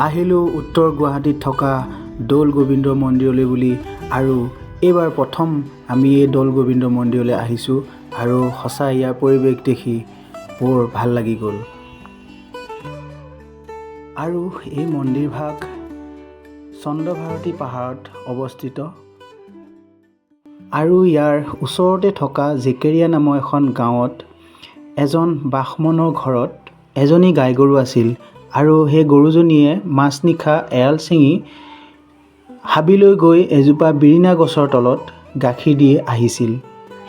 আহিলোঁ উত্তৰ গুৱাহাটীত থকা দৌল গোবিন্দ মন্দিৰলৈ বুলি আৰু এইবাৰ প্ৰথম আমি এই দৌল গোবিন্দ মন্দিৰলৈ আহিছোঁ আৰু সঁচা ইয়াৰ পৰিৱেশ দেখি বৰ ভাল লাগি গ'ল। আৰু এই মন্দিৰভাগ চন্দ্ৰভাৰতী পাহাৰত অৱস্থিত আৰু ইয়াৰ ওচৰতে থকা জেকেৰিয়া নামৰ এখন গাঁৱত এজন ব্ৰাহ্মণৰ ঘৰত এজনী গাই গৰু আছিল আৰু সেই গৰুজনীয়ে মাজনিশা এৰাল ছিঙি হাবিলৈ গৈ এজোপা বিৰিণা গছৰ তলত গাখীৰ দি আহিছিল।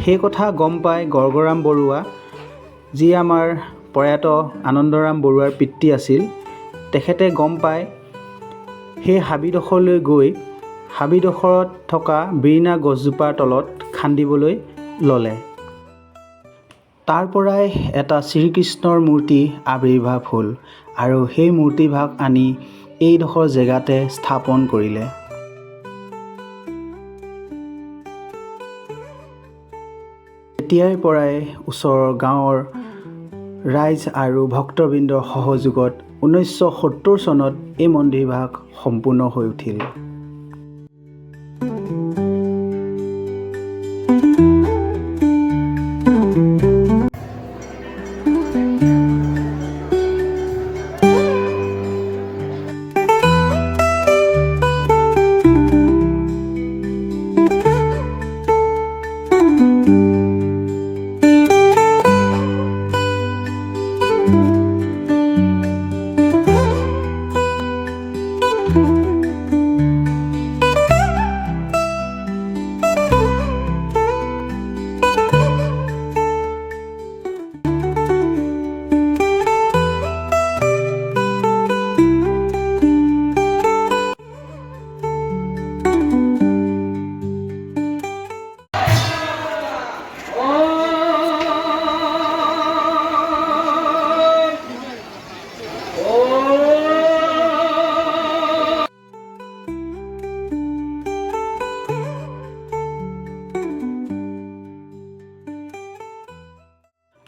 সেই কথা গম পাই গৰ্গৰাম বৰুৱা যি আমাৰ প্ৰয়াত আনন্দৰাম বৰুৱাৰ পিতৃ আছিল, তেখেতে গম পাই সেই হাবিডোখৰলৈ গৈ হাবিডোখৰত থকা বিৰিণা গছজোপাৰ তলত খান্দিবলৈ ল'লে। তাৰ পৰাই এটা শ্ৰীকৃষ্ণৰ মূৰ্তি আৱিৰ্ভাৱ হ'ল আৰু সেই মূৰ্তিভাগ আনি এইডোখৰ জেগাতে স্থাপন কৰিলে। তেতিয়াৰ পৰাই ওচৰৰ গাঁৱৰ ৰাইজ আৰু ভক্তবৃন্দৰ সহযোগত 1970 চনত এই মন্দিৰভাগ সম্পূৰ্ণ হৈ উঠিল।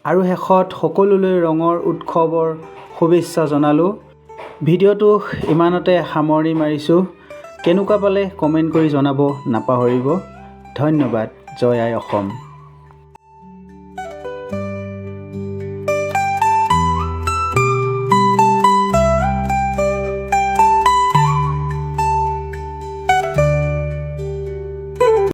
আৰু শেষত সকলোলৈ ৰঙৰ উৎসৱৰ শুভেচ্ছা জনালোঁ। ভিডিঅ'টো ইমানতে সামৰণি মাৰিছোঁ। কেনেকুৱা পালে কমেণ্ট কৰি জনাব নাপাহৰিব। ধন্যবাদ। জয় আই অসম।